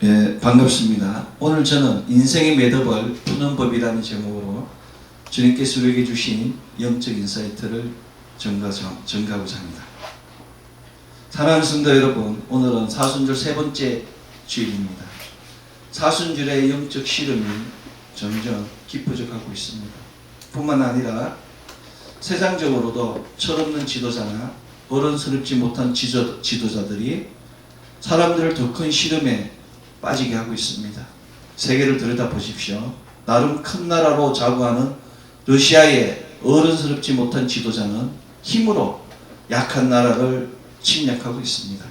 예, 반갑습니다. 오늘 저는 인생의 매듭을 푸는 법이라는 제목으로 주님께서 우리에게 주신 영적 인사이트를 전가하고자 합니다. 사랑하는 성도 여러분, 오늘은 사순절 세 번째 주일입니다. 사순절의 영적 시름이 점점 깊어져 가고 있습니다. 뿐만 아니라 세상적으로도 철없는 지도자나 어른스럽지 못한 지도자들이 사람들을 더 큰 시름에 빠지게 하고 있습니다. 세계를 들여다보십시오. 나름 큰 나라로 자부하는 러시아의 어른스럽지 못한 지도자는 힘으로 약한 나라를 침략하고 있습니다.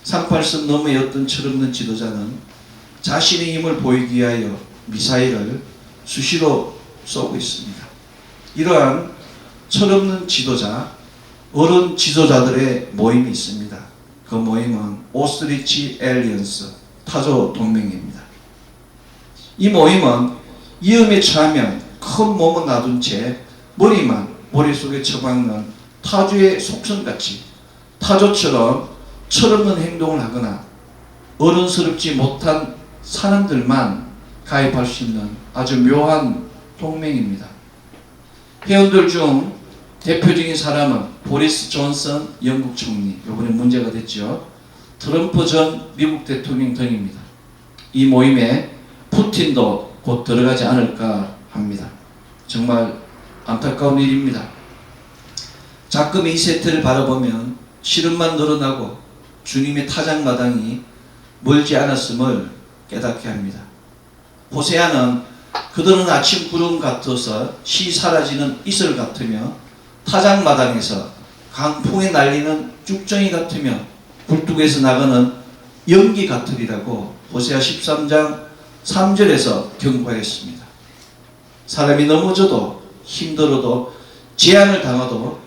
38선 너머의 어떤 철없는 지도자는 자신의 힘을 보이기 위하여 미사일을 수시로 쏘고 있습니다. 이러한 철없는 지도자, 어른 지도자들의 모임이 있습니다. 그 모임은 오스트리치 엘리언스 타조 동맹입니다. 이 모임은 위험에 처하면 큰 몸은 놔둔 채 머릿속에 처박는 타조의 속성같이 타조처럼 철없는 행동을 하거나 어른스럽지 못한 사람들만 가입할 수 있는 아주 묘한 동맹입니다. 회원들 중 대표적인 사람은 보리스 존슨 영국 총리, 이번에 문제가 됐죠. 트럼프 전 미국 대통령 등입니다. 이 모임에 푸틴도 곧 들어가지 않을까 합니다. 정말 안타까운 일입니다. 자금 이 세트를 바라보면 시름만 늘어나고 주님의 타작마당이 멀지 않았음을 깨닫게 합니다. 호세아는 그들은 아침 구름 같아서 시 사라지는 이슬 같으며 타작마당에서 강풍에 날리는 쭉정이 같으며 굴뚝에서 나가는 연기 같으리라고 호세아 13장 3절에서 경고했습니다. 사람이 넘어져도 힘들어도 재앙을 당하도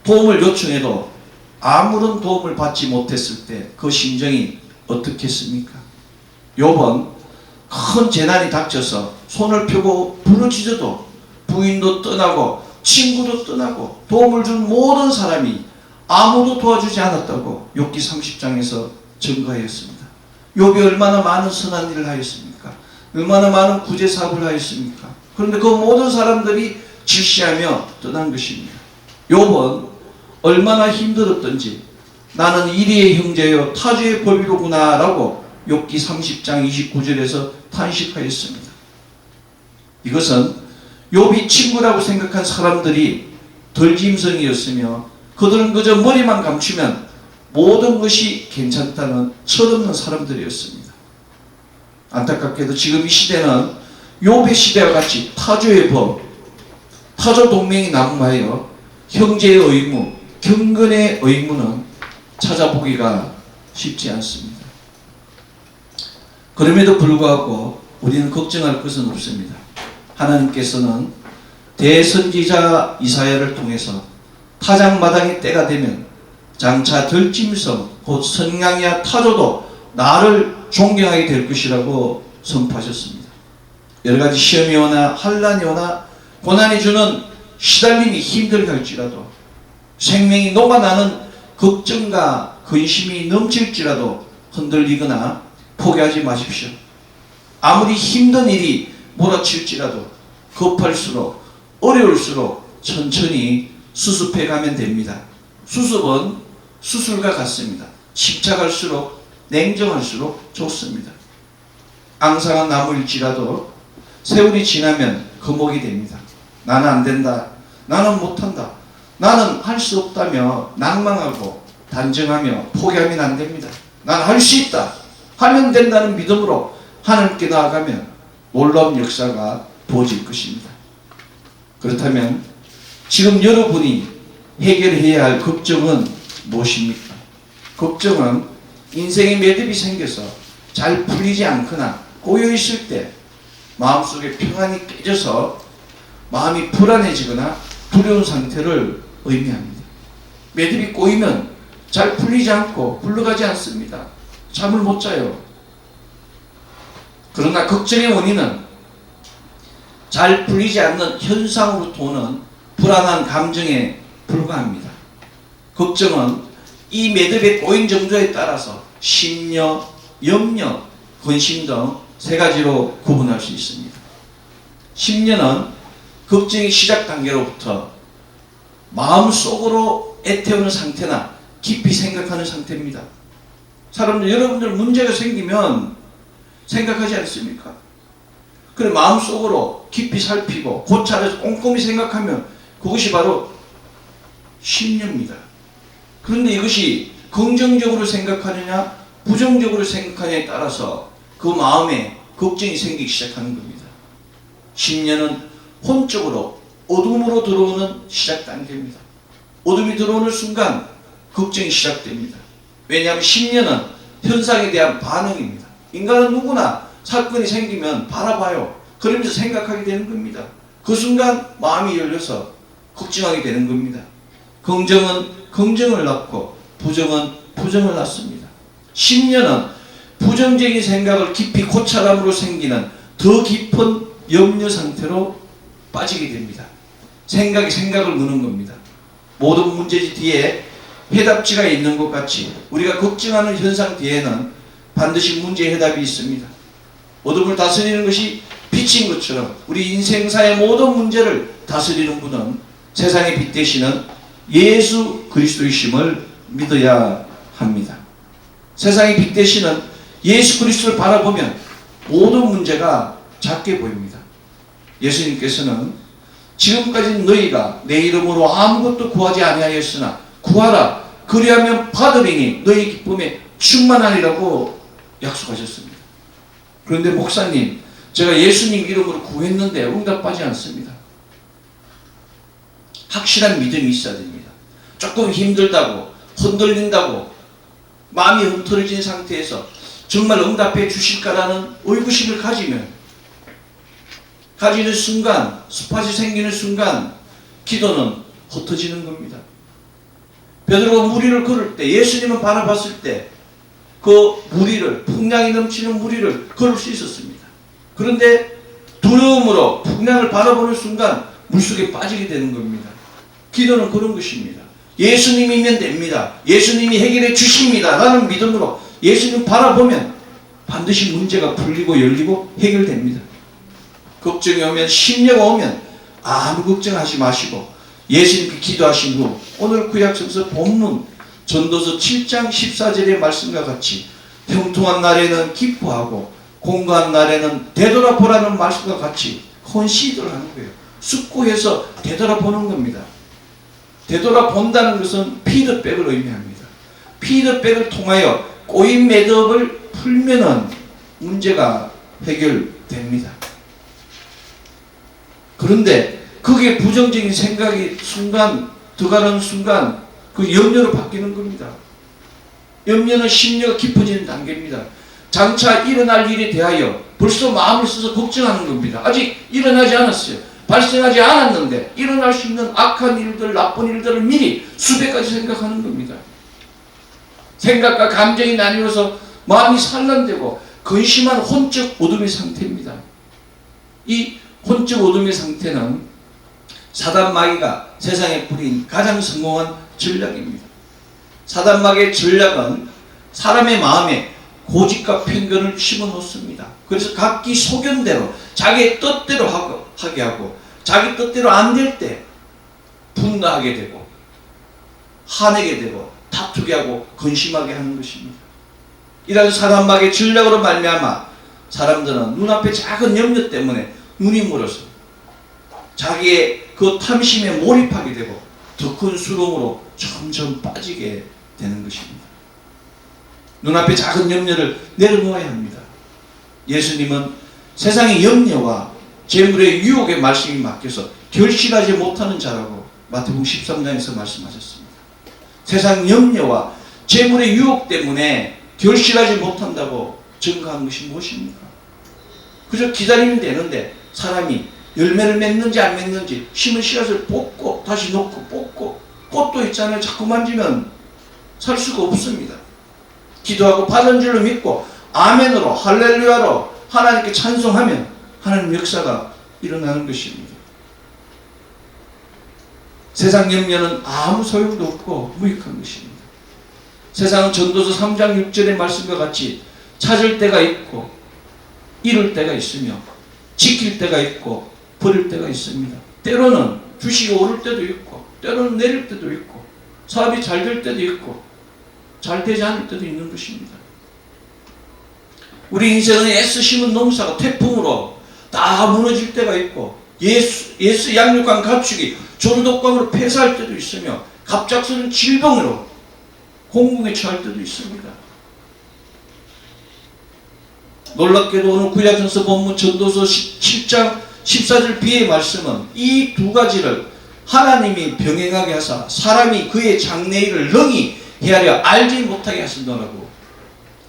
도움을 요청해도 아무런 도움을 받지 못했을 때 그 심정이 어떻겠습니까? 욥은 큰 재난이 닥쳐서 손을 펴고 부르짖어도 부인도 떠나고 친구도 떠나고 도움을 준 모든 사람이 아무도 도와주지 않았다고 욥기 30장에서 증거하였습니다. 욥이 얼마나 많은 선한 일을 하였습니까? 얼마나 많은 구제 사업을 하였습니까? 그런데 그 모든 사람들이 질시하며 떠난 것입니다. 욥은 얼마나 힘들었던지 나는 이리의 형제여 타주의 법이로구나 라고 욥기 30장 29절에서 탄식하였습니다. 이것은 욥이 친구라고 생각한 사람들이 덜짐승이었으며 그들은 그저 머리만 감추면 모든 것이 괜찮다는 철없는 사람들이었습니다. 안타깝게도 지금 이 시대는 욥의 시대와 같이 타조의 법, 타조 동맹이 난무하여 형제의 의무, 경건의 의무는 찾아보기가 쉽지 않습니다. 그럼에도 불구하고 우리는 걱정할 것은 없습니다. 하나님께서는 대선지자 이사야를 통해서 타작마당의 때가 되면 장차 들짐승 곧 선강이야 타조도 나를 존경하게 될 것이라고 선포하셨습니다. 여러가지 시험이 오나 환난이 오나 고난이 주는 시달림이 힘들게 할지라도 생명이 녹아나는 걱정과 근심이 넘칠지라도 흔들리거나 포기하지 마십시오. 아무리 힘든 일이 몰아칠지라도 급할수록 어려울수록 천천히 수습해 가면 됩니다. 수습은 수술과 같습니다. 침착할수록 냉정할수록 좋습니다. 앙상한 나무일지라도 세월이 지나면 거목이 됩니다. 나는 안 된다. 나는 못한다. 나는 할 수 없다며 낭망하고 단정하며 포기하면 안 됩니다. 나는 할 수 있다. 하면 된다는 믿음으로 하나님께 나아가면 놀라운 역사가 부어질 것입니다. 그렇다면 지금 여러분이 해결해야 할 걱정은 무엇입니까? 걱정은 인생의 매듭이 생겨서 잘 풀리지 않거나 꼬여있을 때 마음속에 평안이 깨져서 마음이 불안해지거나 두려운 상태를 의미합니다. 매듭이 꼬이면 잘 풀리지 않고 굴러가지 않습니다. 잠을 못 자요. 그러나 걱정의 원인은 잘 풀리지 않는 현상으로부터 오는 불안한 감정에 불과합니다. 걱정은 이 매듭의 꼬인 정도에 따라서 심려, 염려, 근심 등 세 가지로 구분할 수 있습니다. 심려는 걱정의 시작 단계로부터 마음속으로 애태우는 상태나 깊이 생각하는 상태입니다. 사람들, 여러분들 문제가 생기면 생각하지 않습니까? 그래, 마음속으로 깊이 살피고 고찰해서 꼼꼼히 생각하면 그것이 바로 심려입니다. 그런데 이것이 긍정적으로 생각하느냐 부정적으로 생각하느냐에 따라서 그 마음에 걱정이 생기기 시작하는 겁니다. 심려는 혼적으로 어둠으로 들어오는 시작 단계입니다. 어둠이 들어오는 순간 걱정이 시작됩니다. 왜냐하면 심려는 현상에 대한 반응입니다. 인간은 누구나 사건이 생기면 바라봐요. 그러면서 생각하게 되는 겁니다. 그 순간 마음이 열려서 걱정하게 되는 겁니다. 긍정은 긍정을 낳고 부정은 부정을 낳습니다. 심려는 부정적인 생각을 깊이 고찰함으로 생기는 더 깊은 염려 상태로 빠지게 됩니다. 생각이 생각을 무는 겁니다. 모든 문제 뒤에 해답지가 있는 것 같이 우리가 걱정하는 현상 뒤에는 반드시 문제의 해답이 있습니다. 어둠을 다스리는 것이 빛인 것처럼 우리 인생사의 모든 문제를 다스리는 분은 세상의 빛 되시는 예수 그리스도이심을 믿어야 합니다. 세상의 빛 되시는 예수 그리스도를 바라보면 모든 문제가 작게 보입니다. 예수님께서는 지금까지 너희가 내 이름으로 아무것도 구하지 아니하였으나 구하라 그리하면 받으리니 너희 기쁨에 충만하리라고 약속하셨습니다. 그런데 목사님, 제가 예수님 이름으로 구했는데 응답하지 않습니다. 확실한 믿음이 있어야 됩니다. 조금 힘들다고 흔들린다고 마음이 흔들어진 상태에서 정말 응답해 주실까라는 의구심을 가지는 순간, 스팟이 생기는 순간 기도는 흩어지는 겁니다. 베드로가 무리를 걸을 때, 예수님을 바라봤을 때 그 무리를, 풍량이 넘치는 무리를 걸을 수 있었습니다. 그런데 두려움으로 풍량을 바라보는 순간 물속에 빠지게 되는 겁니다. 기도는 그런 것입니다. 예수님이면 됩니다. 예수님이 해결해 주십니다. 라는 믿음으로 예수님 바라보면 반드시 문제가 풀리고 열리고 해결됩니다. 걱정이 오면, 심려가 오면 아무 걱정하지 마시고 예수님께 기도하신 후 오늘 구약성서 본문 전도서 7장 14절의 말씀과 같이 형통한 날에는 기뻐하고 공고한 날에는 되돌아보라는 말씀과 같이 컨시드를 하는 거예요. 숙고해서 되돌아보는 겁니다. 되돌아본다는 것은 피드백을 의미합니다. 피드백을 통하여 꼬인 매듭을 풀면은 문제가 해결됩니다. 그런데 그게 부정적인 생각이 순간 들어가는 순간 그 염려로 바뀌는 겁니다. 염려는 심려가 깊어지는 단계입니다. 장차 일어날 일에 대하여 벌써 마음을 써서 걱정하는 겁니다. 아직 일어나지 않았어요. 발생하지 않았는데 일어날 수 있는 악한 일들, 나쁜 일들을 미리 수백 가지 생각하는 겁니다. 생각과 감정이 나뉘어서 마음이 산란되고 근심한 혼적 어둠의 상태입니다. 이 혼적 어둠의 상태는 사단 마귀가 세상에 뿌린 가장 성공한 전략입니다. 사단 마귀의 전략은 사람의 마음에 고집과 편견을 심어놓습니다. 그래서 각기 소견대로 자기의 뜻대로 하게 하고 자기 뜻대로 안 될 때 분노하게 되고 화내게 되고 다투게 하고 근심하게 하는 것입니다. 이런 사단 마귀의 전략으로 말미암아 사람들은 눈앞에 작은 염려 때문에 눈이 멀어서 자기의 그 탐심에 몰입하게 되고 더 큰 수렁으로 점점 빠지게 되는 것입니다. 눈앞에 작은 염려를 내려놓아야 합니다. 예수님은 세상의 염려와 재물의 유혹의 말씀이 맡겨서 결실하지 못하는 자라고 마태복음 13장에서 말씀하셨습니다. 세상 염려와 재물의 유혹 때문에 결실하지 못한다고 증거한 것이 무엇입니까? 그저 기다리면 되는데 사람이 열매를 맺는지 안 맺는지 심은 씨앗을 뽑고 다시 놓고 뽑고 꽃도 있잖아요. 자꾸 만지면 살 수가 없습니다. 기도하고 받은 줄로 믿고 아멘으로 할렐루야로 하나님께 찬송하면 하나님 역사가 일어나는 것입니다. 세상 염려는 아무 소용도 없고 무익한 것입니다. 세상은 전도서 3장 6절의 말씀과 같이 찾을 때가 있고 잃을 때가 있으며 지킬 때가 있고 버릴 때가 있습니다. 때로는 주식이 오를 때도 있고 때로는 내릴 때도 있고 사업이 잘 될 때도 있고 잘 되지 않을 때도 있는 것입니다. 우리 인생은 애쓰심은 농사가 태풍으로 다 무너질 때가 있고 예수 양육한 가축이 조류독감으로 폐사할 때도 있으며 갑작스러운 질병으로 공궁에 처할 때도 있습니다. 놀랍게도 오늘 구약성서 본문 전도서 7장 14절 B의 말씀은 이 두 가지를 하나님이 병행하게 하사 사람이 그의 장래일을 능히 헤아려 알지 못하게 하신다라고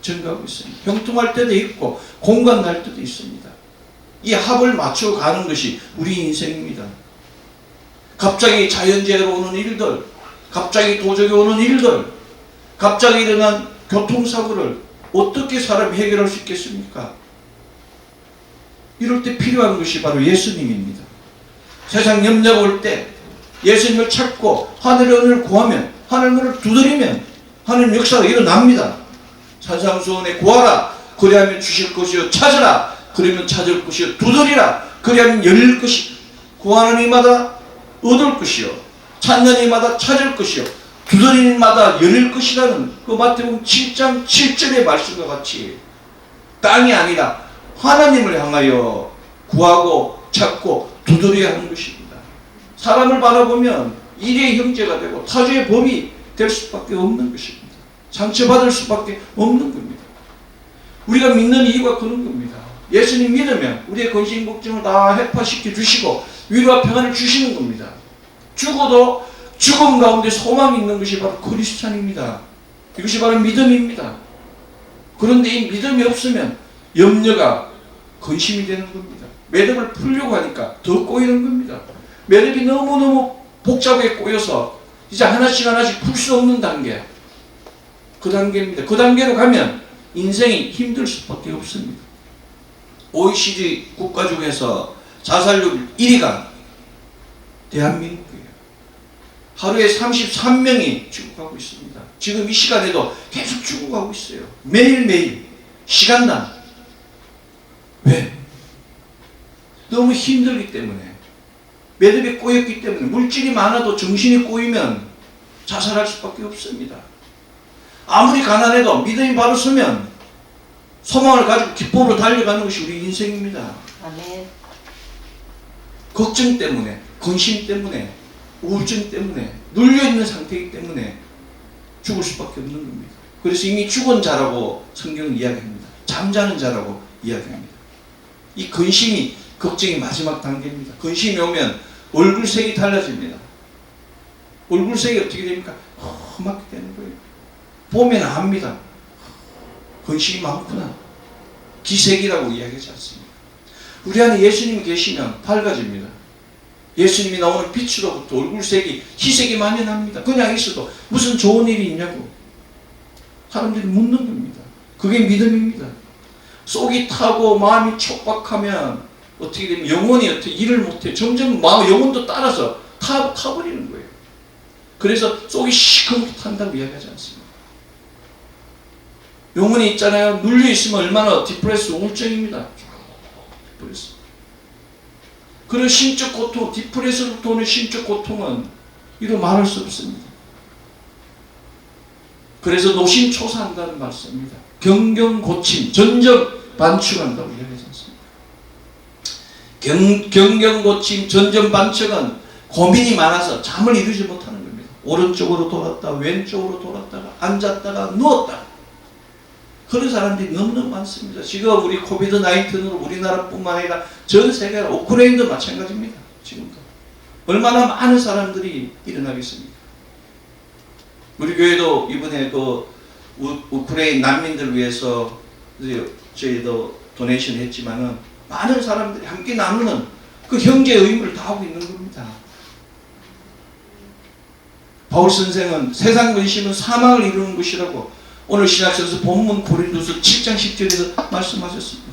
증거하고 있습니다. 형통할 때도 있고 공간날 때도 있습니다. 이 합을 맞춰 가는 것이 우리 인생입니다. 갑자기 자연재해로 오는 일들, 갑자기 도적이 오는 일들, 갑자기 일어난 교통사고를 어떻게 사람이 해결할 수 있겠습니까? 이럴 때 필요한 것이 바로 예수님입니다. 세상 염려가 올 때 예수님을 찾고 하늘의 은혜를 구하면, 하늘문을 두드리면 하나님 역사가 일어납니다. 산상수원에 구하라 그리하면 주실 것이요, 찾으라 그러면 찾을 것이요, 두드리라 그리하면 열릴 것이, 구하는 이마다 얻을 것이요, 찾는 이마다 찾을 것이요, 두드리는 이마다 열릴 것이라는 그 마태복음 7장 7절의 말씀과 같이 땅이 아니라 하나님을 향하여 구하고 찾고 두드려야 하는 것입니다. 사람을 바라보면 일의 형제가 되고 타주의 법이 될 수밖에 없는 것입니다. 상처받을 수밖에 없는 겁니다. 우리가 믿는 이유가 그런 겁니다. 예수님 믿으면 우리의 근심 걱정을 다 해파시켜 주시고 위로와 평안을 주시는 겁니다. 죽어도 죽음 가운데 소망이 있는 것이 바로 크리스찬입니다. 이것이 바로 믿음입니다. 그런데 이 믿음이 없으면 염려가 근심이 되는 겁니다. 매듭을 풀려고 하니까 더 꼬이는 겁니다. 매듭이 너무너무 복잡하게 꼬여서 이제 하나씩 하나씩 풀 수 없는 단계, 그 단계입니다. 그 단계로 가면 인생이 힘들 수밖에 없습니다. OECD 국가 중에서 자살률 1위가 대한민국이에요. 하루에 33명이 죽어가고 있습니다. 지금 이 시간에도 계속 죽어가고 있어요. 매일매일 시간당. 왜? 너무 힘들기 때문에, 매듭이 꼬였기 때문에. 물질이 많아도 정신이 꼬이면 자살할 수밖에 없습니다. 아무리 가난해도 믿음이 바로 서면 소망을 가지고 기쁨으로 달려가는 것이 우리 인생입니다. 아멘. 걱정 때문에, 근심 때문에, 우울증 때문에 눌려있는 상태이기 때문에 죽을 수밖에 없는 겁니다. 그래서 이미 죽은 자라고 성경은 이야기합니다. 잠자는 자라고 이야기합니다. 이 근심이, 걱정이 마지막 단계입니다. 근심이 오면 얼굴색이 달라집니다. 얼굴색이 어떻게 됩니까? 험하게 되는 거예요. 보면 압니다. 근심이 많구나. 기색이라고 이야기하지 않습니다. 우리 안에 예수님이 계시면 밝아집니다. 예수님이 나오는 빛으로부터 얼굴색이, 희색이 만연합니다. 그냥 있어도 무슨 좋은 일이 있냐고 사람들이 묻는 겁니다. 그게 믿음입니다. 속이 타고 마음이 촉박하면 어떻게 되면 영혼이 어떻게 일을 못해. 점점 마음, 영혼도 따라서 타버리는 거예요. 그래서 속이 시커멓게 탄다고 이야기하지 않습니다. 영혼이 있잖아요. 눌려있으면 얼마나 디프레스, 우울증입니다. 디프레스. 그런 심적 고통, 디프레스로부터 오는 심적 고통은 이루 말할 수 없습니다. 그래서 노심초사한다는 말씀입니다. 경경고침, 전전반축한다고 이야기하지 않습니다. 경경고침, 전전반축은 고민이 많아서 잠을 이루지 못하는 겁니다. 오른쪽으로 돌았다, 왼쪽으로 돌았다가, 앉았다가, 누웠다가. 그런 사람들이 너무너무 많습니다. 지금 우리 코비드-19으로 우리나라뿐만 아니라 전 세계, 우크라이나도 마찬가지입니다. 지금도. 얼마나 많은 사람들이 일어나겠습니까? 우리 교회도 이번에 그 우크라이나 난민들 위해서 저희도 도네이션 했지만은 많은 사람들이 함께 나누는 그 형제의 의무를 다하고 있는 겁니다. 바울 선생은 세상 근심은 사망을 이루는 것이라고 오늘 신학서에서 본문 고린도서 7장 10절에서 말씀하셨습니다.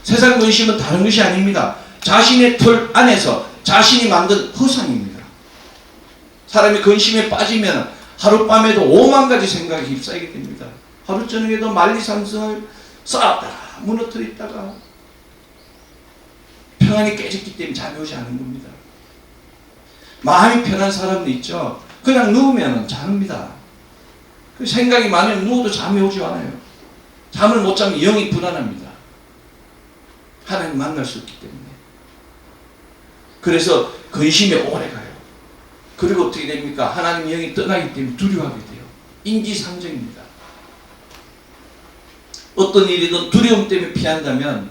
세상 근심은 다른 것이 아닙니다. 자신의 틀 안에서 자신이 만든 허상입니다. 사람이 근심에 빠지면 하룻밤에도 5만 가지 생각이 휩싸이게 됩니다. 하루 저녁에도 만리산성을 쌓았다가 무너뜨렸다가 평안이 깨졌기 때문에 잠이 오지 않은 겁니다. 마음이 편한 사람도 있죠. 그냥 누우면 잡니다. 그 생각이 많으면 누워도 잠이 오지 않아요. 잠을 못 자면 영이 불안합니다. 하나님 만날 수 없기 때문에. 그래서 근심이 오래 가요. 그리고 어떻게 됩니까? 하나님 영이 떠나기 때문에 두려워하게 돼요. 인지상정입니다. 어떤 일이든 두려움 때문에 피한다면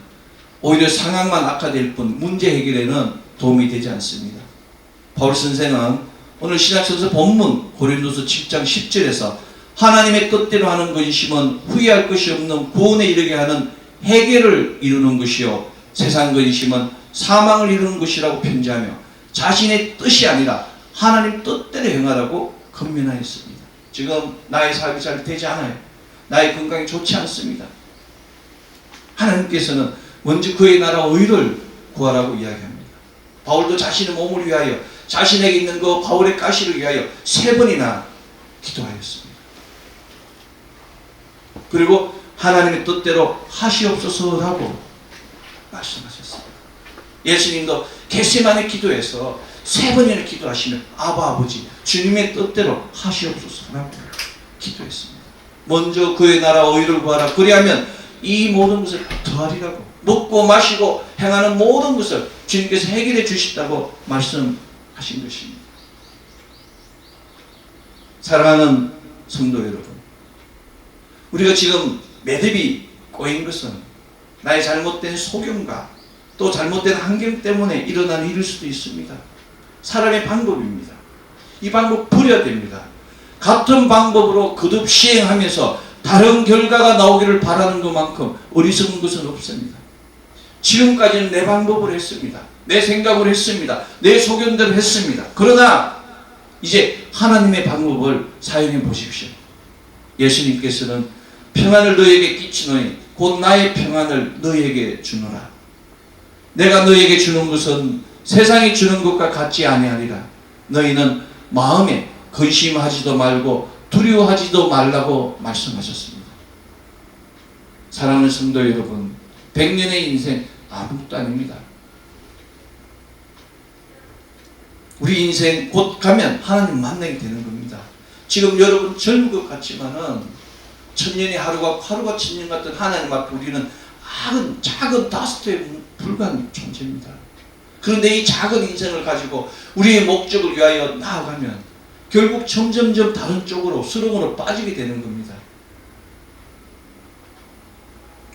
오히려 상황만 악화될 뿐 문제 해결에는 도움이 되지 않습니다. 바울 선생은 오늘 신약성서 본문 고린도서 7장 10절에서 하나님의 뜻대로 하는 근심은 후회할 것이 없는 구원에 이르게 하는 해결을 이루는 것이요 세상 근심은 사망을 이루는 것이라고 편지하며 자신의 뜻이 아니라 하나님 뜻대로 행하라고 권면하였습니다. 지금 나의 삶이 잘 되지 않아요. 나의 건강이 좋지 않습니다. 하나님께서는 먼저 그의 나라 의를 구하라고 이야기합니다. 바울도 자신의 몸을 위하여 자신에게 있는 그 바울의 가시를 위하여 3번이나 기도하였습니다. 그리고 하나님의 뜻대로 하시옵소서라고 말씀하셨습니다. 예수님도 겟세마네 기도에서 3번이나 기도하시며 아바 아버지 주님의 뜻대로 하시옵소서라고 기도했습니다. 먼저 그의 나라 의를 구하라. 그리하면 이 모든 것을 더하리라고. 먹고 마시고 행하는 모든 것을 주님께서 해결해 주시다고 말씀하신 것입니다. 사랑하는 성도 여러분, 우리가 지금 매듭이 꼬인 것은 나의 잘못된 소견과 또 잘못된 환경 때문에 일어나는 일일 수도 있습니다. 사람의 방법입니다. 이 방법 버려야 됩니다. 같은 방법으로 거듭 시행하면서 다른 결과가 나오기를 바라는 것만큼 어리석은 것은 없습니다. 지금까지는 내 방법을 했습니다. 내 생각을 했습니다. 내 소견대로 했습니다. 그러나 이제 하나님의 방법을 사용해 보십시오. 예수님께서는 평안을 너에게 끼치노니 곧 나의 평안을 너에게 주노라. 내가 너에게 주는 것은 세상이 주는 것과 같지 아니하리라. 너희는 마음에 근심하지도 말고 두려워하지도 말라고 말씀하셨습니다. 사랑하는 성도 여러분, 100년의 인생 아무것도 아닙니다. 우리 인생 곧 가면 하나님 만나게 되는 겁니다. 지금 여러분 젊은 것 같지만은 천년의 하루가 천년 같은 하나님 앞에 우리는 작은 다스트에 불과한 존재입니다. 그런데 이 작은 인생을 가지고 우리의 목적을 위하여 나아가면 결국 점점점 다른 쪽으로 수렁으로 빠지게 되는 겁니다.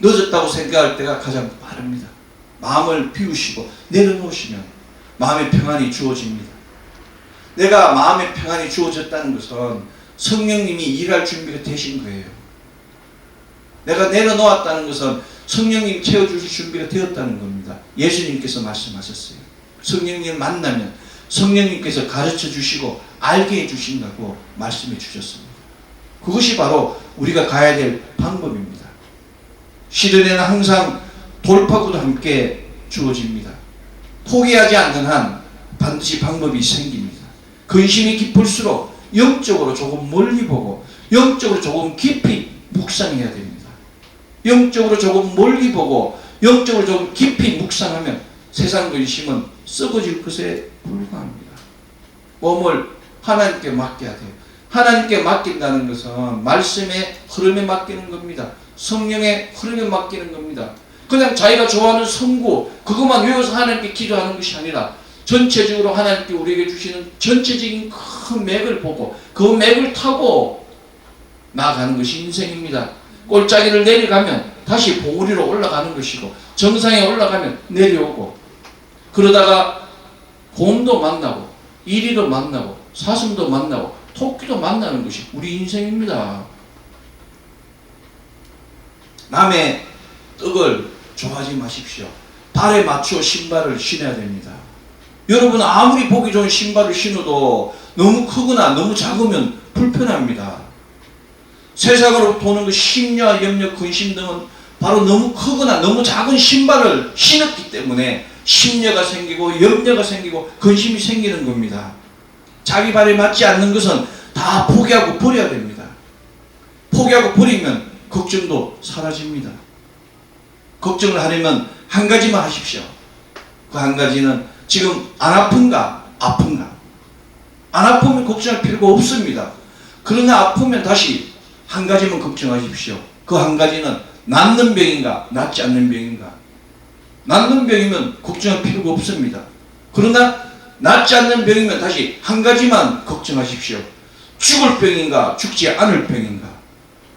늦었다고 생각할 때가 가장 빠릅니다. 마음을 비우시고 내려놓으시면 마음의 평안이 주어집니다. 내가 마음의 평안이 주어졌다는 것은 성령님이 일할 준비가 되신 거예요. 내가 내려놓았다는 것은 성령님 채워주실 준비가 되었다는 겁니다. 예수님께서 말씀하셨어요. 성령님을 만나면 성령님께서 가르쳐 주시고 알게 해 주신다고 말씀해 주셨습니다. 그것이 바로 우리가 가야 될 방법입니다. 시련에는 항상 돌파구도 함께 주어집니다. 포기하지 않는 한 반드시 방법이 생깁니다. 근심이 깊을수록 영적으로 조금 멀리 보고 영적으로 조금 깊이 묵상해야 됩니다. 영적으로 조금 멀리 보고 영적으로 조금 깊이 묵상하면 세상 근심은 썩어질 것에 불과합니다. 몸을 하나님께 맡겨야 돼요. 하나님께 맡긴다는 것은 말씀의 흐름에 맡기는 겁니다. 성령의 흐름에 맡기는 겁니다. 그냥 자기가 좋아하는 성구 그것만 외워서 하나님께 기도하는 것이 아니라 전체적으로 하나님께 우리에게 주시는 전체적인 큰 맥을 보고 그 맥을 타고 나아가는 것이 인생입니다. 꼴짜기를 내려가면 다시 봉우리로 올라가는 것이고 정상에 올라가면 내려오고 그러다가 곰도 만나고 이리도 만나고 사슴도 만나고 토끼도 만나는 것이 우리 인생입니다. 남의 떡을 좋아하지 마십시오. 발에 맞춰 신발을 신어야 됩니다. 여러분 아무리 보기 좋은 신발을 신어도 너무 크거나 너무 작으면 불편합니다. 세상으로 도는 그 심려, 염려, 근심 등은 바로 너무 크거나 너무 작은 신발을 신었기 때문에 심려가 생기고 염려가 생기고 근심이 생기는 겁니다. 자기 발에 맞지 않는 것은 다 포기하고 버려야 됩니다. 포기하고 버리면 걱정도 사라집니다. 걱정을 하려면 한 가지만 하십시오. 그 한 가지는 지금 안 아픈가? 아픈가? 안 아프면 걱정할 필요가 없습니다. 그러나 아프면 다시 한 가지만 걱정하십시오. 그 한 가지는 낫는 병인가? 낫지 않는 병인가? 낫는 병이면 걱정할 필요가 없습니다. 그러나 낫지 않는 병이면 다시 한 가지만 걱정하십시오. 죽을 병인가? 죽지 않을 병인가?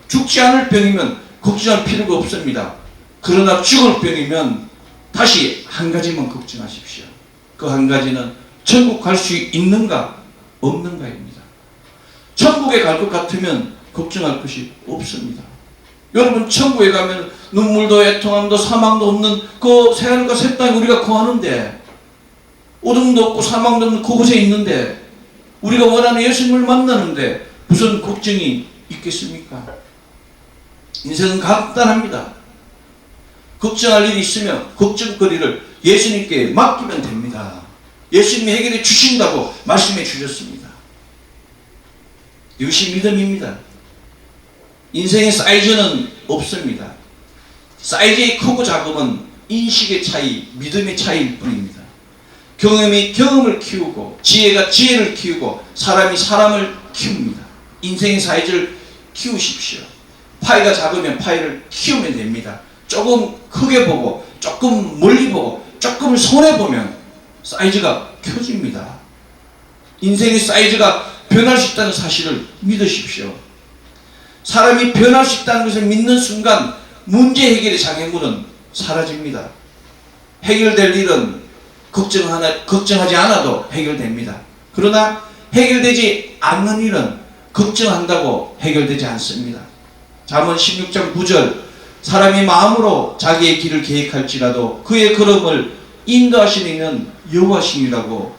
죽지 않을 병이면 걱정할 필요가 없습니다. 그러나 죽을 병이면 다시 한 가지만 걱정하십시오. 그 한 가지는 천국 갈 수 있는가 없는가입니다. 천국에 갈 것 같으면 걱정할 것이 없습니다. 여러분, 천국에 가면 눈물도 애통함도 사망도 없는 그 새하늘과 새 땅에 우리가 거하는데, 어둠도 없고 사망도 없는 그곳에 있는데, 우리가 원하는 예수님을 만나는데 무슨 걱정이 있겠습니까? 인생은 간단합니다. 걱정할 일이 있으면 걱정거리를 예수님께 맡기면 됩니다. 예수님이 해결해 주신다고 말씀해 주셨습니다. 이것이 믿음입니다. 인생의 사이즈는 없습니다. 사이즈의 크고 작음은 인식의 차이, 믿음의 차이일 뿐입니다. 경험이 경험을 키우고 지혜가 지혜를 키우고 사람이 사람을 키웁니다. 인생의 사이즈를 키우십시오. 파이가 작으면 파이를 키우면 됩니다. 조금 크게 보고 조금 멀리 보고 조금 손해보면 사이즈가 켜집니다. 인생의 사이즈가 변할 수 있다는 사실을 믿으십시오. 사람이 변할 수 있다는 것을 믿는 순간 문제 해결의 장애물은 사라집니다. 해결될 일은 걱정하지 않아도 해결됩니다. 그러나 해결되지 않는 일은 걱정한다고 해결되지 않습니다. 잠언 16장 9절, 사람이 마음으로 자기의 길을 계획할지라도 그의 걸음을 인도하시는 이는 여호와시니라고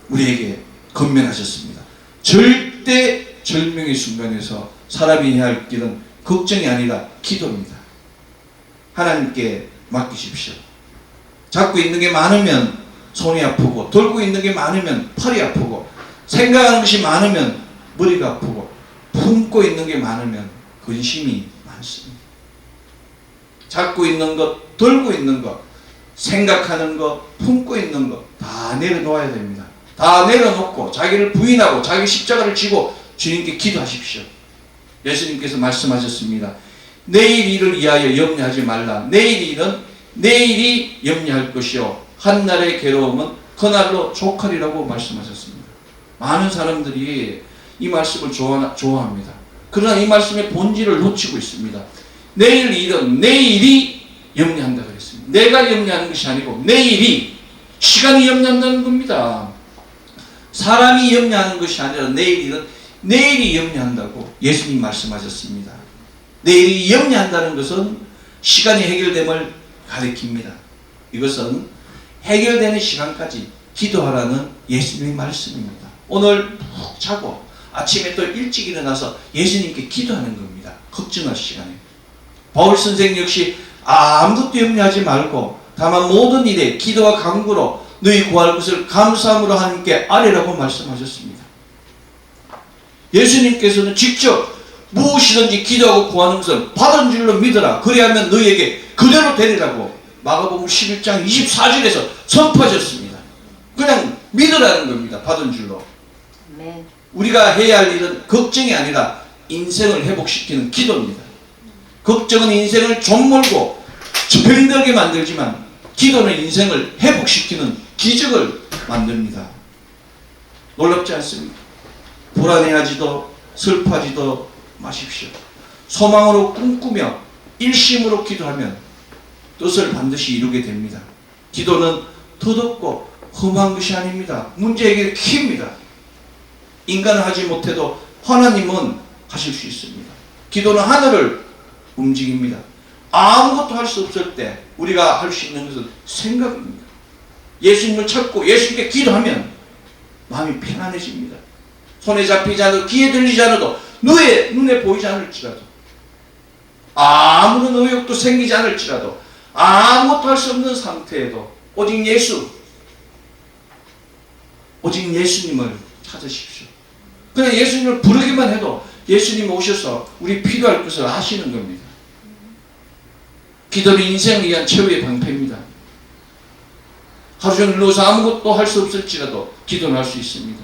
우리에게 건면하셨습니다. 절대 절명의 순간에서 사람이 해야 할 길은 걱정이 아니라 기도입니다. 하나님께 맡기십시오. 잡고 있는 게 많으면 손이 아프고, 돌고 있는 게 많으면 팔이 아프고, 생각하는 것이 많으면 머리가 아프고, 품고 있는 게 많으면 근심이 많습니다. 잡고 있는 것, 돌고 있는 것, 생각하는 것, 품고 있는 것 다 내려놓아야 됩니다. 다 내려놓고 자기를 부인하고 자기 십자가를 지고 주님께 기도하십시오. 예수님께서 말씀하셨습니다. 내일 일을 위하여 염려하지 말라. 내일 일은 내일이 염려할 것이요 한날의 괴로움은 그날로 족하리라고 말씀하셨습니다. 많은 사람들이 이 말씀을 좋아합니다. 그러나 이 말씀의 본질을 놓치고 있습니다. 내일 일은 내일이 염려한다 그랬습니다. 내가 염려하는 것이 아니고 내일이, 시간이 염려한다는 겁니다. 사람이 염려하는 것이 아니라 내일 일은 내일이 염려한다고 예수님 말씀하셨습니다. 내일이 염려한다는 것은 시간이 해결됨을 가리킵니다. 이것은 해결되는 시간까지 기도하라는 예수님의 말씀입니다. 오늘 푹 자고 아침에 또 일찍 일어나서 예수님께 기도하는 겁니다. 걱정할 시간에. 바울 선생 역시 아무것도 염려하지 말고 다만 모든 일에 기도와 간구로 너희 구할 것을 감사함으로 하나님께 아뢰라고 말씀하셨습니다. 예수님께서는 직접 무엇이든지 기도하고 구하는 것을 받은 줄로 믿어라. 그리하면 너희에게 그대로 되리라고 마가복음 11장 24절에서 선포하셨습니다. 그냥 믿으라는 겁니다. 받은 줄로. 네. 우리가 해야 할 일은 걱정이 아니라 인생을 회복시키는 기도입니다. 걱정은 인생을 좀 멀고 병들게 만들지만 기도는 인생을 회복시키는 기적을 만듭니다. 놀랍지 않습니까? 불안해하지도 슬퍼하지도 마십시오. 소망으로 꿈꾸며 일심으로 기도하면 뜻을 반드시 이루게 됩니다. 기도는 더덥고 험한 것이 아닙니다. 문제 해결의 키입니다. 인간은 하지 못해도 하나님은 하실 수 있습니다. 기도는 하늘을 움직입니다. 아무것도 할 수 없을 때 우리가 할 수 있는 것은 생각입니다. 예수님을 찾고 예수님께 기도하면 마음이 편안해집니다. 손에 잡히지 않아도 귀에 들리지 않아도 눈에 보이지 않을지라도 아무런 의욕도 생기지 않을지라도 아무것도 할 수 없는 상태에도 오직 예수님을 찾으십시오. 그냥 예수님을 부르기만 해도 예수님 오셔서 우리 필요할 것을 아시는 겁니다. 기도는 인생을 위한 최후의 방패입니다. 하루 종일 누워서 아무것도 할 수 없을지라도 기도는 할 수 있습니다.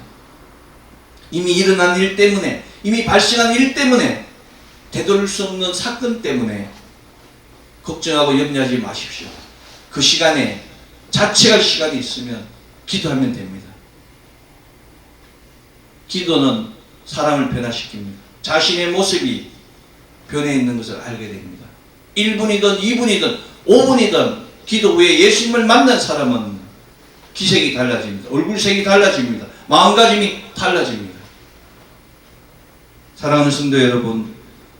이미 일어난 일 때문에, 이미 발생한 일 때문에, 되돌릴 수 없는 사건 때문에 걱정하고 염려하지 마십시오. 그 시간에 자체가 시간이 있으면 기도하면 됩니다. 기도는 사람을 변화시킵니다. 자신의 모습이 변해 있는 것을 알게 됩니다. 1분이든 2분이든 5분이든 기도 후에 예수님을 만난 사람은 기색이 달라집니다. 얼굴색이 달라집니다. 마음가짐이 달라집니다. 사랑하는 성도 여러분,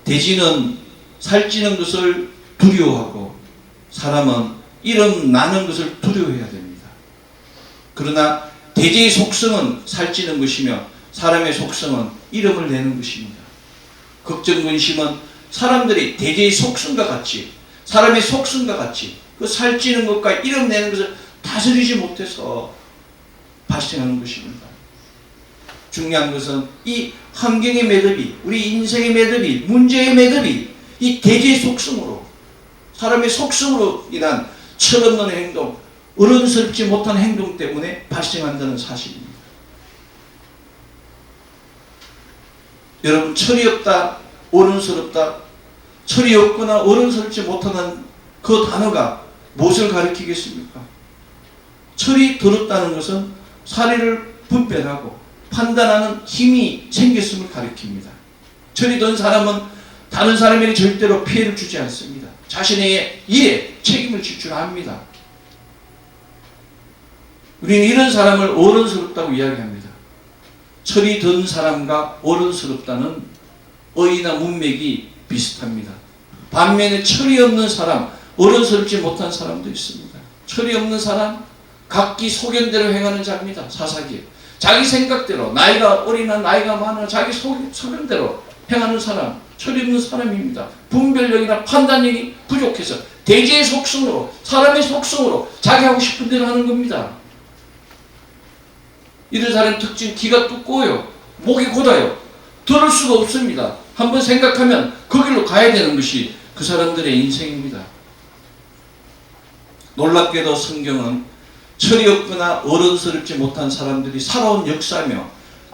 돼지는 살찌는 것을 두려워하고 사람은 일어나는 것을 두려워해야 됩니다. 그러나 돼지의 속성은 살찌는 것이며 사람의 속성은 이름을 내는 것입니다. 걱정, 근심은 사람들이 돼지의 속성과 같이, 사람의 속성과 같이 그 살찌는 것과 이름 내는 것을 다스리지 못해서 발생하는 것입니다. 중요한 것은 이 환경의 매듭이, 우리 인생의 매듭이, 문제의 매듭이 이 돼지의 속성으로, 사람의 속성으로 인한 철없는 행동, 어른스럽지 못한 행동 때문에 발생한다는 사실입니다. 여러분, 철이 없다, 어른스럽다, 철이 없거나 어른스럽지 못하는 그 단어가 무엇을 가리키겠습니까? 철이 들었다는 것은 사리를 분별하고 판단하는 힘이 생겼음을 가리킵니다. 철이 든 사람은 다른 사람에게 절대로 피해를 주지 않습니다. 자신의 일에 책임을 지출합니다. 우리는 이런 사람을 어른스럽다고 이야기합니다. 철이 든 사람과 어른스럽다는 어휘나 문맥이 비슷합니다. 반면에 철이 없는 사람, 어른스럽지 못한 사람도 있습니다. 철이 없는 사람, 각기 소견대로 행하는 자입니다. 사사기에 자기 생각대로, 나이가 어리나 나이가 많아 자기 소견대로 행하는 사람, 철이 없는 사람입니다. 분별력이나 판단력이 부족해서 돼지의 속성으로, 사람의 속성으로 자기 하고 싶은 대로 하는 겁니다. 이런 사람의 특징, 귀가 두꺼워요. 목이 곧아요. 들을 수가 없습니다. 한번 생각하면 그 길로 가야 되는 것이 그 사람들의 인생입니다. 놀랍게도 성경은 철이 없거나 어른스럽지 못한 사람들이 살아온 역사며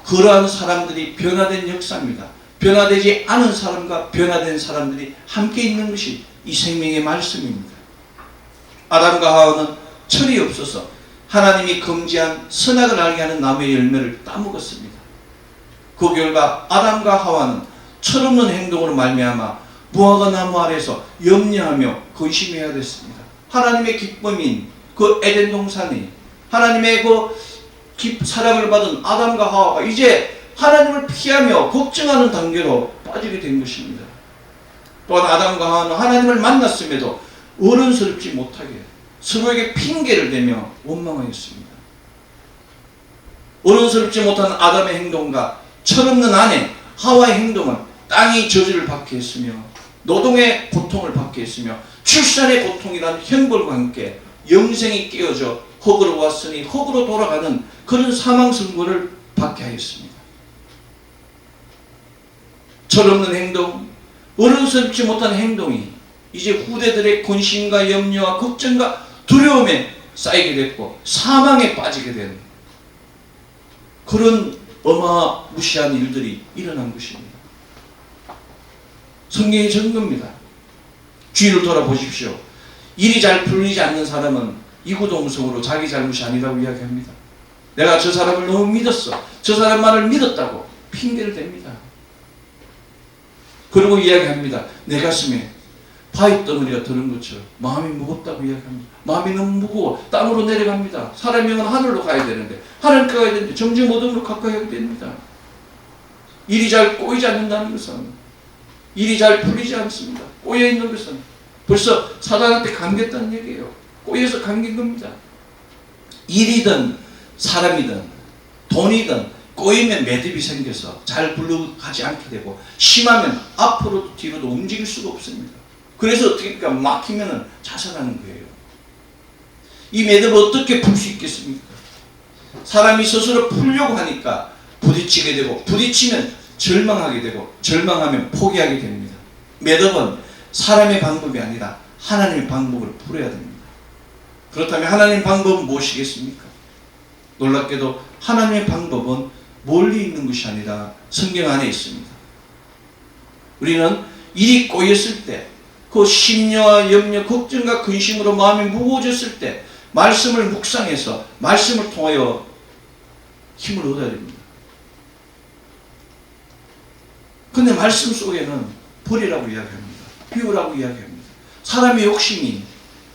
그러한 사람들이 변화된 역사입니다. 변화되지 않은 사람과 변화된 사람들이 함께 있는 것이 이 생명의 말씀입니다. 아담과 하와는 철이 없어서 하나님이 금지한 선악을 알게 하는 나무의 열매를 따먹었습니다. 그 결과 아담과 하와는 철없는 행동으로 말미암아 무화과 나무 아래서 염려하며 근심해야 됐습니다. 하나님의 기쁨인 그 에덴 동산이, 하나님의 그 사랑을 받은 아담과 하와가 이제 하나님을 피하며 걱정하는 단계로 빠지게 된 것입니다. 또한 아담과 하와는 하나님을 만났음에도 어른스럽지 못하게 서로에게 핑계를 대며 원망하였습니다. 어른스럽지 못한 아담의 행동과 철없는 아내 하와의 행동은 땅이 저주를 받게 했으며 노동의 고통을 받게 했으며 출산의 고통이란 형벌과 함께 영생이 깨어져 흙으로 왔으니 흙으로 돌아가는 그런 사망 선고를 받게 하였습니다. 철없는 행동, 어른스럽지 못한 행동이 이제 후대들의 근심과 염려와 걱정과 두려움에 쌓이게 됐고 사망에 빠지게 된 그런 어마무시한 일들이 일어난 것입니다. 성경이 증거입니다. 주위를 돌아보십시오. 일이 잘 풀리지 않는 사람은 이구동성으로 자기 잘못이 아니라고 이야기합니다. 내가 저 사람을 너무 믿었어. 저 사람 말을 믿었다고 핑계를 댑니다. 그리고 이야기합니다. 내 가슴에 바위 덩어리가 드는 것처럼 마음이 무겁다고 이야기합니다. 마음이 너무 무거워 땅으로 내려갑니다. 사람의 영은 하늘로 가야 되는데 하늘께 가야 되는데 점점 어둠으로 가까이 하게 됩니다. 일이 잘 꼬이지 않는다는 것은 일이 잘 풀리지 않습니다. 꼬여있는 것은 벌써 사단한테 감겼다는 얘기예요. 꼬여서 감긴 겁니다. 일이든 사람이든 돈이든 꼬이면 매듭이 생겨서 잘 굴러가지 않게 되고 심하면 앞으로도 뒤로도 움직일 수가 없습니다. 그래서 어떻게 합니까? 막히면 자살하는 거예요. 이 매듭을 어떻게 풀 수 있겠습니까? 사람이 스스로 풀려고 하니까 부딪히게 되고 부딪히면 절망하게 되고 절망하면 포기하게 됩니다. 매듭은 사람의 방법이 아니라 하나님의 방법을 풀어야 됩니다. 그렇다면 하나님의 방법은 무엇이겠습니까? 놀랍게도 하나님의 방법은 멀리 있는 것이 아니라 성경 안에 있습니다. 우리는 일이 꼬였을 때, 그 심려와 염려, 걱정과 근심으로 마음이 무거워졌을 때 말씀을 묵상해서 말씀을 통하여 힘을 얻어야 됩니다. 근데 말씀 속에는 버리라고 이야기합니다. 비우라고 이야기합니다. 사람의 욕심이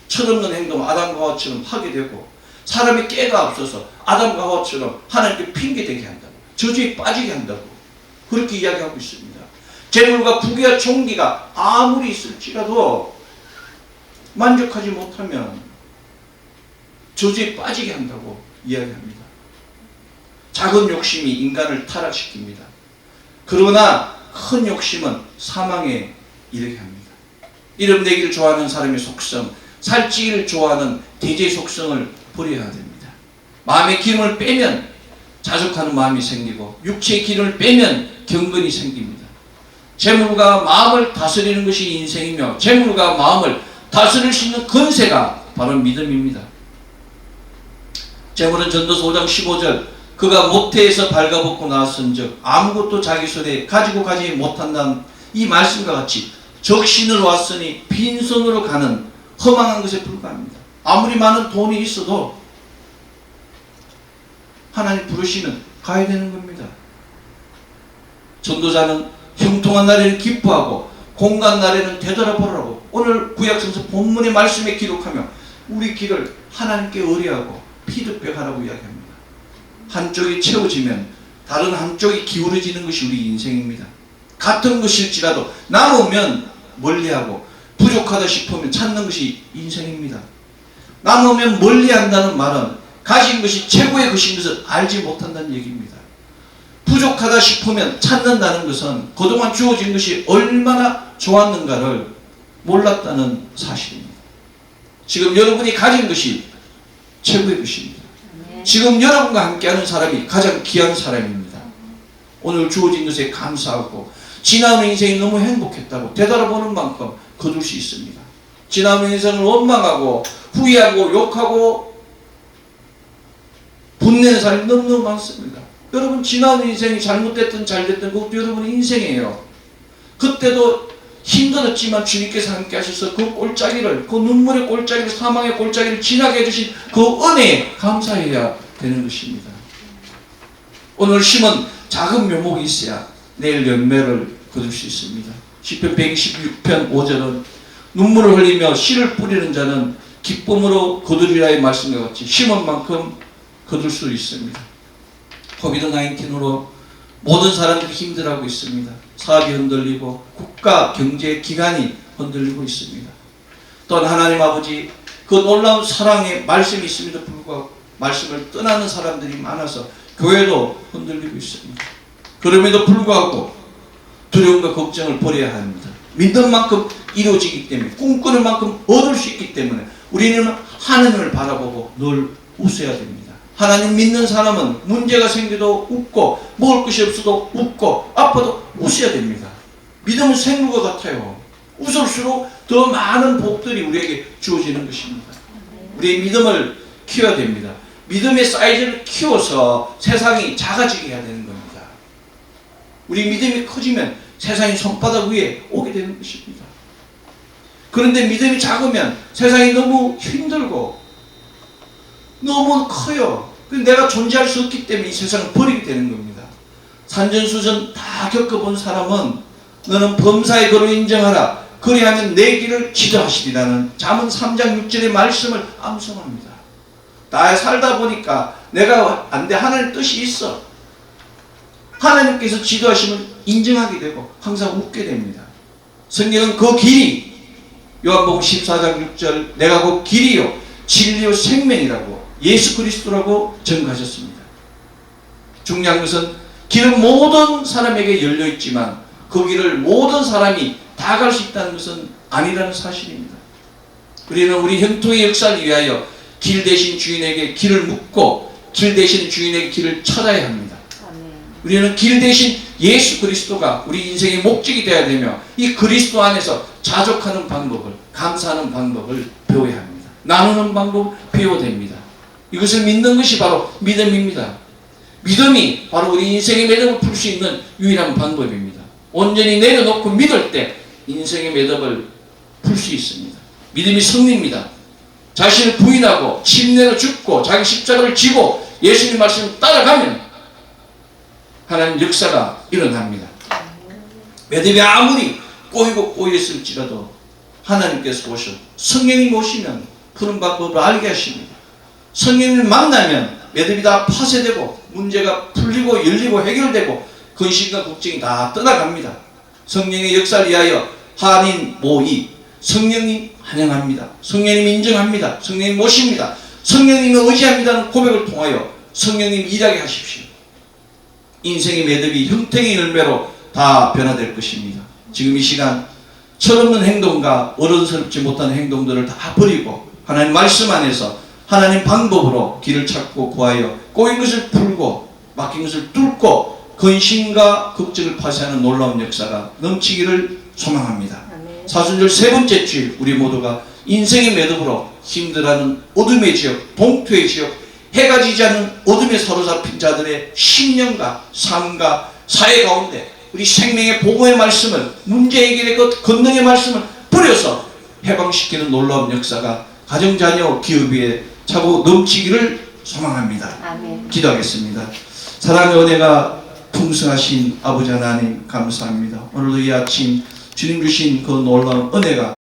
철없는 행동 아담과 하와처럼 하게 되고, 사람의 깨가 없어서 아담과 하와처럼 하나님께 핑계대게 한다고, 저주에 빠지게 한다고 그렇게 이야기하고 있습니다. 재물과 부귀와 총기가 아무리 있을지라도 만족하지 못하면 저주에 빠지게 한다고 이야기합니다. 작은 욕심이 인간을 타락시킵니다. 그러나 큰 욕심은 사망에 이르게 합니다. 이름 내기를 좋아하는 사람의 속성, 살찌기를 좋아하는 돼지의 속성을 버려야 됩니다. 마음의 기름을 빼면 자족하는 마음이 생기고, 육체의 기름을 빼면 경건이 생깁니다. 재물과 마음을 다스리는 것이 인생이며, 재물과 마음을 다스릴 수 있는 권세가 바로 믿음입니다. 재물은 전도서 5장 15절, 그가 모태에서 발가벗고 나왔은즉 아무것도 자기 손에 가지고 가지 못한다는 이 말씀과 같이 적신으로 왔으니 빈손으로 가는 허망한 것에 불과합니다. 아무리 많은 돈이 있어도 하나님 부르시면 가야 되는 겁니다. 전도자는 형통한 날에는 기뻐하고 공간 날에는 되돌아보라고 오늘 구약성서 본문의 말씀에 기록하며 우리 길을 하나님께 의뢰하고 피드백하라고 이야기합니다. 한쪽이 채워지면 다른 한쪽이 기울어지는 것이 우리 인생입니다. 같은 것일지라도 남으면 멀리하고 부족하다 싶으면 찾는 것이 인생입니다. 남으면 멀리한다는 말은 가진 것이 최고의 것인 것을 알지 못한다는 얘기입니다. 부족하다 싶으면 찾는다는 것은 그동안 주어진 것이 얼마나 좋았는가를 몰랐다는 사실입니다. 지금 여러분이 가진 것이 최고의 것입니다. 지금 여러분과 함께하는 사람이 가장 귀한 사람입니다. 오늘 주어진 것에 감사하고 지나온 인생이 너무 행복했다고 되돌아보는 만큼 거둘 수 있습니다. 지나온 인생을 원망하고 후회하고 욕하고 분내는 사람이 너무너무 많습니다. 여러분, 지나온 인생이 잘못됐든 잘됐든 그것도 여러분의 인생이에요. 그때도 힘들었지만 주님께서 함께 하셔서 그 꼴짜기를, 그 눈물의 꼴짜기를, 사망의 꼴짜기를 지나게 해주신 그 은혜에 감사해야 되는 것입니다. 오늘 심은 작은 묘목이 있어야 내일 열매를 거둘 수 있습니다. 시편 126편 5절은 눈물을 흘리며 씨를 뿌리는 자는 기쁨으로 거두리라의 말씀과 같이 심은 만큼 거둘 수 있습니다. 코비드-19으로 모든 사람들이 힘들어하고 있습니다. 사업이 흔들리고 국가 경제 기관이 흔들리고 있습니다. 또한 하나님 아버지 그 놀라운 사랑의 말씀이 있음에도 불구하고 말씀을 떠나는 사람들이 많아서 교회도 흔들리고 있습니다. 그럼에도 불구하고 두려움과 걱정을 버려야 합니다. 믿는 만큼 이루어지기 때문에, 꿈꾸는 만큼 얻을 수 있기 때문에 우리는 하나님을 바라보고 늘 웃어야 됩니다. 하나님 믿는 사람은 문제가 생겨도 웃고 먹을 것이 없어도 웃고 아파도 웃어야 됩니다. 믿음은 생물과 같아요. 웃을수록 더 많은 복들이 우리에게 주어지는 것입니다. 우리의 믿음을 키워야 됩니다. 믿음의 사이즈를 키워서 세상이 작아지게 해야 되는 겁니다. 우리 믿음이 커지면 세상이 손바닥 위에 오게 되는 것입니다. 그런데 믿음이 작으면 세상이 너무 힘들고 너무 커요. 내가 존재할 수 없기 때문에 이 세상을 버리게 되는 겁니다. 산전수전 다 겪어본 사람은 너는 범사의 거로 인정하라. 그리하면 내 길을 지도하시리라는 잠언 3장 6절의 말씀을 암송합니다. 나 살다 보니까 내가 안 돼. 하나님 뜻이 있어. 하나님께서 지도하시면 인정하게 되고 항상 웃게 됩니다. 성경은 그 길이 요한복음 14장 6절 내가 그 길이요 진리요 생명이라고 예수 그리스도라고 증거하셨습니다. 중요한 것은 길은 모든 사람에게 열려있지만 그 길을 모든 사람이 다 갈 수 있다는 것은 아니라는 사실입니다. 우리는 우리 형통의 역사를 위하여 길 대신 주인에게 길을 묻고 길 대신 주인에게 길을 찾아야 합니다. 우리는 길 대신 예수 그리스도가 우리 인생의 목적이 되어야 되며 이 그리스도 안에서 자족하는 방법을, 감사하는 방법을 배워야 합니다. 나누는 방법 배워야 됩니다. 이것을 믿는 것이 바로 믿음입니다. 믿음이 바로 우리 인생의 매듭을 풀 수 있는 유일한 방법입니다. 온전히 내려놓고 믿을 때 인생의 매듭을 풀 수 있습니다. 믿음이 승리입니다. 자신을 부인하고 침례로 죽고 자기 십자가를 지고 예수님 말씀을 따라가면 하나님 역사가 일어납니다. 매듭이 아무리 꼬이고 꼬였을지라도 하나님께서 오셔 성령이 오시면 푸는 방법을 알게 하십니다. 성령을 만나면 매듭이 다 파쇄되고 문제가 풀리고 열리고 해결되고 근심과 걱정이 다 떠나갑니다. 성령의 역사를 위하여 한인 모의 성령님 환영합니다. 성령님 인정합니다. 성령님 모십니다. 성령님을 의지합니다는 고백을 통하여 성령님 일하게 하십시오. 인생의 매듭이 형통의 열매로 다 변화될 것입니다. 지금 이 시간 철없는 행동과 어른스럽지 못한 행동들을 다 버리고 하나님 말씀 안에서 하나님 방법으로 길을 찾고 구하여 꼬인 것을 풀고 막힌 것을 뚫고 근심과 걱정을 파쇄하는 놀라운 역사가 넘치기를 소망합니다. 사순절 세 번째 주일 우리 모두가 인생의 매듭으로 힘들어하는 어둠의 지역, 봉투의 지역, 해가 지지 않는 어둠에 사로잡힌 자들의 심령과 삶과 사회 가운데 우리 생명의 복음의 말씀을, 문제 해결의 것 권능의 말씀을 뿌려서 해방시키는 놀라운 역사가 가정, 자녀, 기업 위에 차고 넘치기를 소망합니다. 아멘. 기도하겠습니다. 사랑의 은혜가 풍성하신 아버지 하나님 감사합니다. 오늘도 이 아침 주님 주신 그 놀라운 은혜가